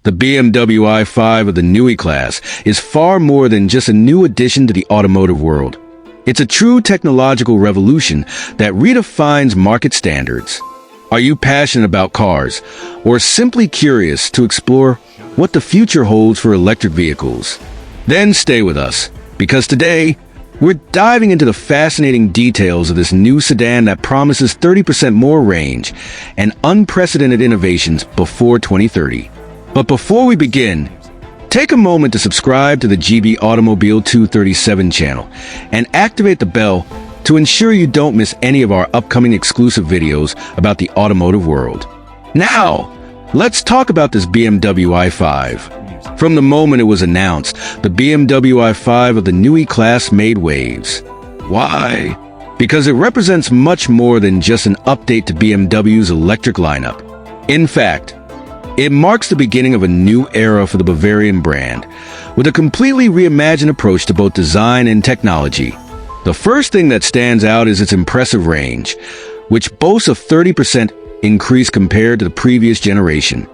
The BMW i5 of the Neue Klasse is far more than just a new addition to the automotive world. It's a true technological revolution that redefines market standards. Are you passionate about cars, or simply curious to explore what the future holds for electric vehicles? Then stay with us, because today, we're diving into the fascinating details of this new sedan that promises 30% more range and unprecedented innovations before 2030. But before we begin, take a moment to subscribe to the GB Automobile 237 channel and activate the bell to ensure you don't miss any of our upcoming exclusive videos about the automotive world. Now, let's talk about this BMW i5. From the moment it was announced, the BMW i5 of the Neue Klasse made waves. Why? Because it represents much more than just an update to BMW's electric lineup. In fact, it marks the beginning of a new era for the Bavarian brand, with a completely reimagined approach to both design and technology. The first thing that stands out is its impressive range, which boasts a 30% increase compared to the previous generation.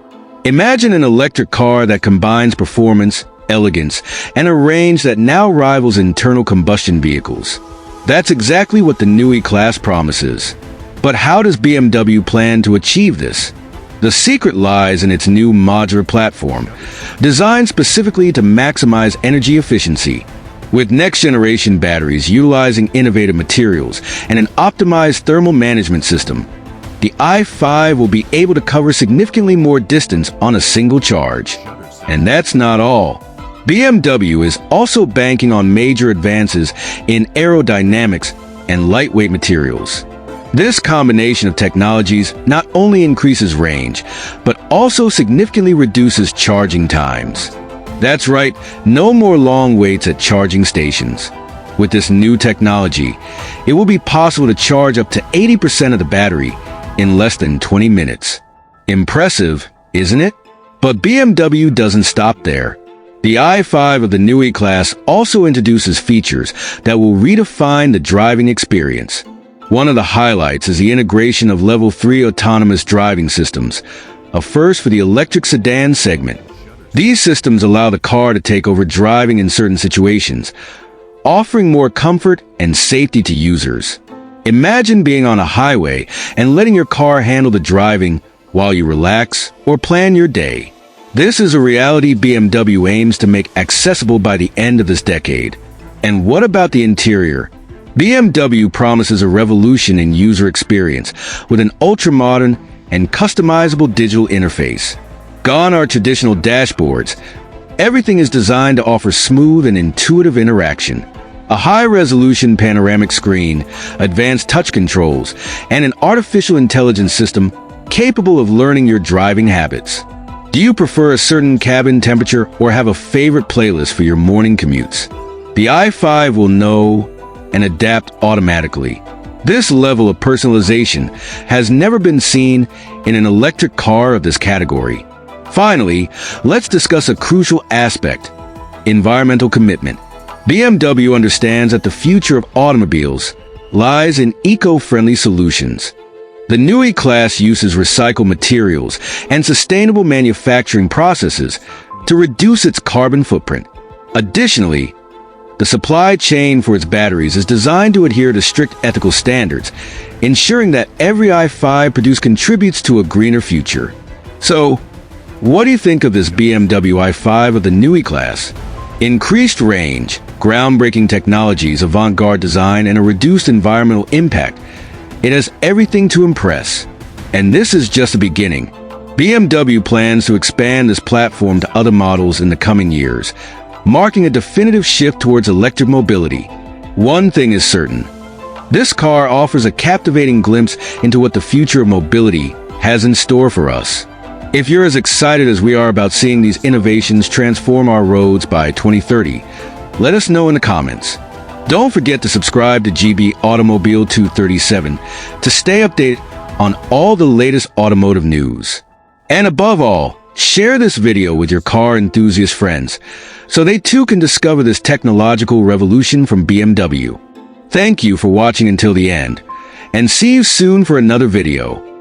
Imagine an electric car that combines performance, elegance, and a range that now rivals internal combustion vehicles. That's exactly what the Neue Klasse promises. But how does BMW plan to achieve this? The secret lies in its new modular platform, designed specifically to maximize energy efficiency. With next-generation batteries utilizing innovative materials and an optimized thermal management system, the i5 will be able to cover significantly more distance on a single charge. And that's not all. BMW is also banking on major advances in aerodynamics and lightweight materials. This combination of technologies not only increases range, but also significantly reduces charging times. That's right, no more long waits at charging stations. With this new technology, it will be possible to charge up to 80% of the battery in less than 20 minutes. Impressive, isn't it? But BMW doesn't stop there. The i5 of the Neue Klasse also introduces features that will redefine the driving experience. One of the highlights is the integration of Level 3 autonomous driving systems, a first for the electric sedan segment. These systems allow the car to take over driving in certain situations, offering more comfort and safety to users. Imagine being on a highway and letting your car handle the driving while you relax or plan your day. This is a reality BMW aims to make accessible by the end of this decade. And what about the interior? BMW promises a revolution in user experience with an ultra-modern and customizable digital interface. Gone are traditional dashboards. Everything is designed to offer smooth and intuitive interaction. A high-resolution panoramic screen, advanced touch controls, and an artificial intelligence system capable of learning your driving habits. Do you prefer a certain cabin temperature or have a favorite playlist for your morning commutes? The i5 will know and adapt automatically. This level of personalization has never been seen in an electric car of this category. Finally, let's discuss a crucial aspect: environmental commitment. BMW understands that the future of automobiles lies in eco-friendly solutions. The Neue Klasse uses recycled materials and sustainable manufacturing processes to reduce its carbon footprint. Additionally, the supply chain for its batteries is designed to adhere to strict ethical standards, ensuring that every i5 produced contributes to a greener future. So, what do you think of this BMW i5 of the Neue Klasse? Increased range, groundbreaking technologies, avant-garde design, and a reduced environmental impact. It has everything to impress. And this is just the beginning. BMW plans to expand this platform to other models in the coming years, marking a definitive shift towards electric mobility. One thing is certain: this car offers a captivating glimpse into what the future of mobility has in store for us. If you're as excited as we are about seeing these innovations transform our roads by 2030, let us know in the comments. Don't forget to subscribe to GB Automobile 237 to stay updated on all the latest automotive news. And above all, share this video with your car enthusiast friends so they too can discover this technological revolution from BMW. Thank you for watching until the end, and see you soon for another video.